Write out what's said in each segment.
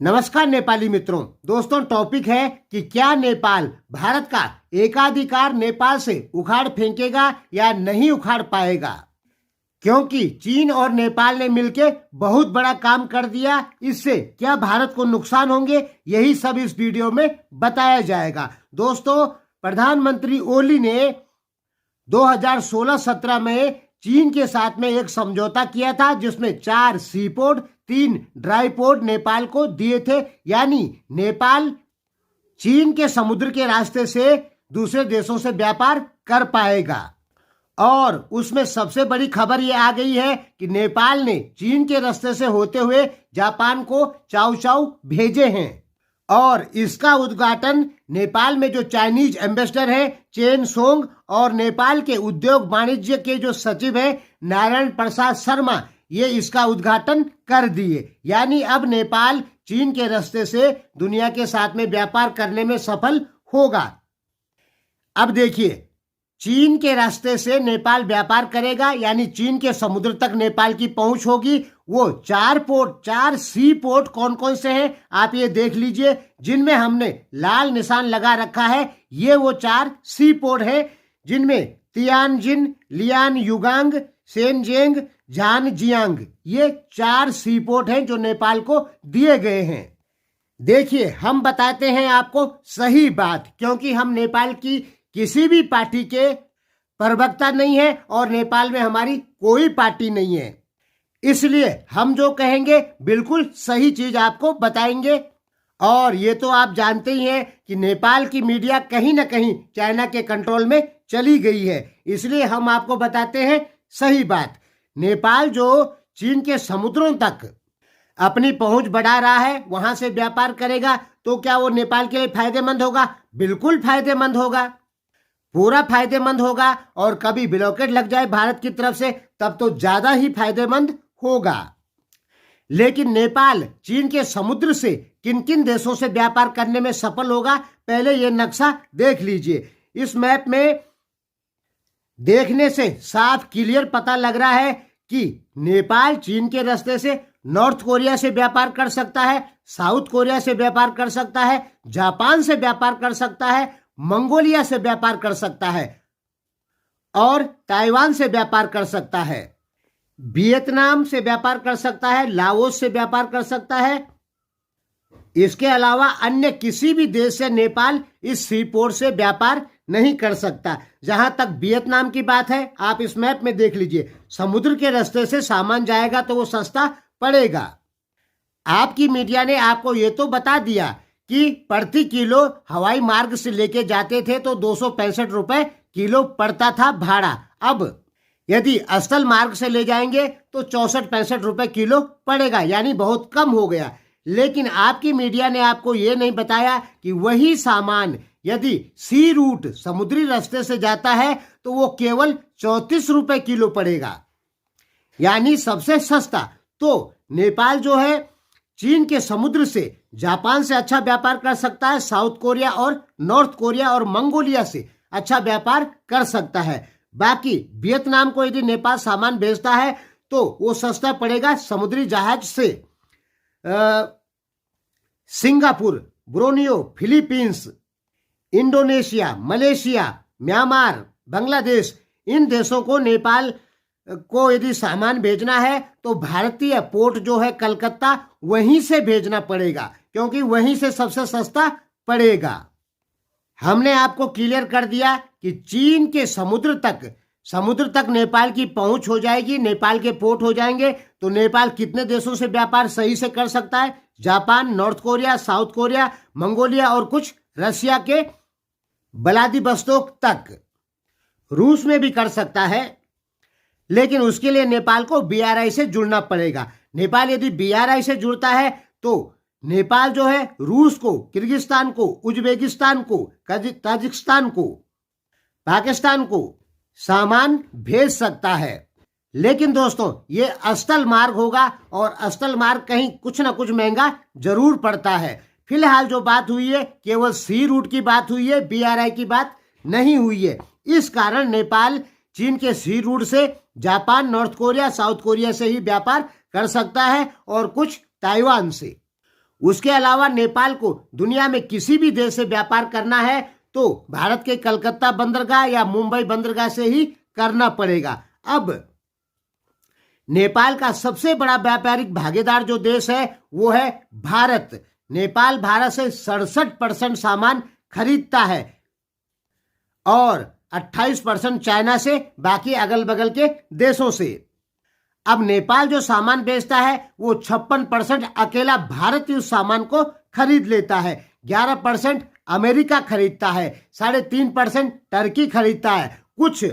नमस्कार नेपाली मित्रों। दोस्तों, टॉपिक है कि क्या नेपाल भारत का एकाधिकार नेपाल से उखाड़ फेंकेगा या नहीं उखाड़ पाएगा, क्योंकि चीन और नेपाल ने मिलकर बहुत बड़ा काम कर दिया। इससे क्या भारत को नुकसान होंगे, यही सब इस वीडियो में बताया जाएगा। दोस्तों, प्रधानमंत्री ओली ने 2016-17 में चीन के साथ में एक समझौता किया था, जिसमें 4 सी पोर्ट 3 ड्राई पोर्ट नेपाल को दिए थे। यानी नेपाल चीन के समुद्र के रास्ते से दूसरे देशों से व्यापार कर पाएगा। और उसमें सबसे बड़ी खबर ये आ गई है कि नेपाल ने चीन के रास्ते से होते हुए जापान को चाउ चाउ भेजे हैं। और इसका उद्घाटन नेपाल में जो चाइनीज एम्बेसडर है चेन सोंग और नेपाल के उद्योग वाणिज्य के जो सचिव है नारायण प्रसाद शर्मा, ये इसका उद्घाटन कर दिए। यानी अब नेपाल चीन के रास्ते से दुनिया के साथ में व्यापार करने में सफल होगा। अब देखिए, चीन के रास्ते से नेपाल व्यापार करेगा, यानी चीन के समुद्र तक नेपाल की पहुंच होगी। वो 4 सी पोर्ट कौन कौन से हैं आप ये देख लीजिए, जिनमें हमने लाल निशान लगा रखा है। ये वो 4 सी पोर्ट है, जिनमें तियानजिन, लियान युगांग, शेनजेंग, झानजियांग, ये 4 सी पोर्ट हैं जो नेपाल को दिए गए हैं। देखिए, हम बताते हैं आपको सही बात, क्योंकि हम नेपाल की किसी भी पार्टी के प्रवक्ता नहीं है और नेपाल में हमारी कोई पार्टी नहीं है। इसलिए हम जो कहेंगे बिल्कुल सही चीज आपको बताएंगे। और ये तो आप जानते ही हैं कि नेपाल की मीडिया कहीं ना कहीं चाइना के कंट्रोल में चली गई है, इसलिए हम आपको बताते हैं सही बात। नेपाल जो चीन के समुद्रों तक अपनी पहुंच बढ़ा रहा है, वहां से व्यापार करेगा, तो क्या वो नेपाल के लिए फायदेमंद होगा? बिल्कुल फायदेमंद होगा, पूरा फायदेमंद होगा। और कभी ब्लॉकेट लग जाए भारत की तरफ से, तब तो ज्यादा ही फायदेमंद होगा। लेकिन नेपाल चीन के समुद्र से किन किन देशों से व्यापार करने में सफल होगा, पहले ये नक्शा देख लीजिए। इस मैप में देखने से साफ क्लियर पता लग रहा है कि नेपाल चीन के रास्ते से नॉर्थ कोरिया से व्यापार कर सकता है, साउथ कोरिया से व्यापार कर सकता है, जापान से व्यापार कर सकता है, मंगोलिया से व्यापार कर सकता है और ताइवान से व्यापार कर सकता है, वियतनाम से व्यापार कर सकता है, लाओस से व्यापार कर सकता है। इसके अलावा अन्य किसी भी देश से नेपाल इस सी पोर्ट से व्यापार नहीं कर सकता। जहां तक वियतनाम की बात है, आप इस मैप में देख लीजिए, समुद्र के रास्ते से सामान जाएगा तो वो सस्ता पड़ेगा। आपकी मीडिया ने आपको ये तो बता दिया कि प्रति किलो हवाई मार्ग से लेके जाते थे तो 265 रुपए किलो पड़ता था भाड़ा। अब यदि स्थल मार्ग से ले जाएंगे तो 64-65 रुपए किलो पड़ेगा, यानी बहुत कम हो गया। लेकिन आपकी मीडिया ने आपको ये नहीं बताया कि वही सामान यदि सी रूट समुद्री रास्ते से जाता है तो वो केवल 34 रुपए किलो पड़ेगा, यानी सबसे सस्ता। तो नेपाल जो है चीन के समुद्र से जापान से अच्छा व्यापार कर सकता है, साउथ कोरिया और नॉर्थ कोरिया और मंगोलिया से अच्छा व्यापार कर सकता है। बाकी वियतनाम को यदि नेपाल सामान भेजता है तो वो सस्ता पड़ेगा समुद्री जहाज से। Singapore, Brunei, Philippines, Indonesia, Malaysia, Myanmar, Bangladesh, इन देशों को नेपाल को यदि सामान भेजना है तो भारतीय पोर्ट जो है कलकत्ता, वहीं से भेजना पड़ेगा, क्योंकि वहीं से सबसे सस्ता पड़ेगा। हमने आपको क्लियर कर दिया कि चीन के समुद्र तक नेपाल की पहुंच हो जाएगी, नेपाल के पोर्ट हो जाएंगे, तो नेपाल कितने देशों से व्यापार सही से कर सकता है? Japan, north Korea, south Korea, Mongolia और कुछ रशिया के व्लादिवोस्तोक तक। रूस में भी कर सकता है, लेकिन उसके लिए नेपाल को BRI से जुड़ना पड़ेगा। नेपाल यदि BRI से जुड़ता है तो नेपाल जो है रूस को, किर्गिस्तान को, उज्बेकिस्तान को, ताजिकिस्तान को, पाकिस्तान को सामान भेज सकता है। लेकिन दोस्तों, ये स्थल मार्ग होगा और स्थल मार्ग कहीं कुछ ना कुछ महंगा जरूर पड़ता है। फिलहाल जो बात हुई है केवल सी रूट की बात हुई है, BRI की बात नहीं हुई है। इस कारण नेपाल चीन के सी रूट से Japan, north Korea, south Korea से ही व्यापार कर सकता है और कुछ ताइवान से। उसके अलावा नेपाल को दुनिया में किसी भी देश से व्यापार करना है तो भारत के कलकत्ता बंदरगाह या मुंबई बंदरगाह से ही करना पड़ेगा। अब नेपाल का सबसे बड़ा व्यापारिक भागीदार जो देश है वो है भारत। नेपाल भारत से 67% सामान खरीदता है और 28% चाइना से, बाकी अगल बगल के देशों से। अब नेपाल जो सामान बेचता है वो 56% अकेला भारत उस सामान को खरीद लेता है, 11% अमेरिका खरीदता है, 3.5% टर्की खरीदता है, कुछ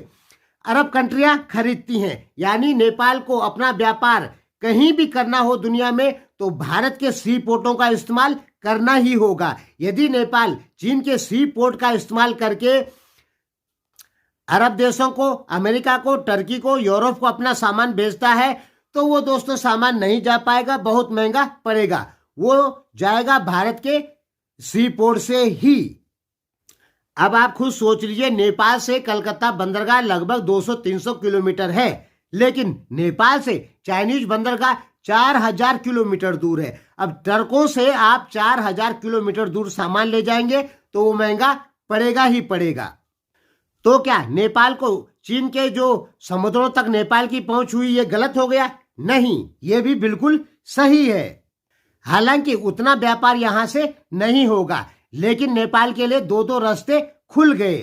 अरब कंट्रियां खरीदती हैं। यानी नेपाल को अपना व्यापार कहीं भी करना हो दुनिया में तो भारत के सी पोर्टों का इस्तेमाल करना ही होगा। यदि नेपाल चीन के सी पोर्ट का इस्तेमाल करके अरब देशों को, अमेरिका को, टर्की को, यूरोप को अपना सामान बेचता है तो वो दोस्तों सामान नहीं जा पाएगा, बहुत महंगा पड़ेगा। वो जाएगा भारत के सी पोर्ट से ही। अब आप खुद सोच लीजिए, नेपाल से कलकत्ता बंदरगाह लगभग 200-300 किलोमीटर है, लेकिन नेपाल से चाइनीज बंदरगाह 4000 किलोमीटर दूर है। अब ट्रकों से आप 4000 किलोमीटर दूर सामान ले जाएंगे तो वो महंगा पड़ेगा ही पड़ेगा। तो क्या नेपाल को चीन के जो समुद्रों तक नेपाल की पहुंच हुई ये गलत हो गया? नहीं, ये भी बिल्कुल सही है। हालांकि उतना व्यापार यहां से नहीं होगा, लेकिन नेपाल के लिए 2-2 रास्ते खुल गए।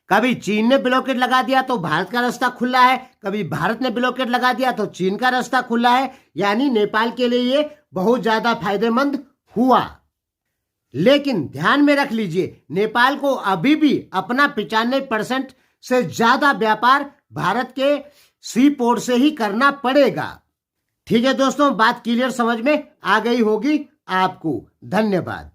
कभी चीन ने ब्लॉकेट लगा दिया तो भारत का रास्ता खुला है, कभी भारत ने ब्लॉकेट लगा दिया तो चीन का रास्ता खुला है। यानी नेपाल के लिए ये बहुत ज्यादा फायदेमंद हुआ। लेकिन ध्यान में रख लीजिए, नेपाल को अभी भी अपना 95% से ज्यादा व्यापार भारत के सी पोर्ट से ही करना पड़ेगा। ठीक है दोस्तों, बात क्लियर समझ में आ गई होगी आपको। धन्यवाद।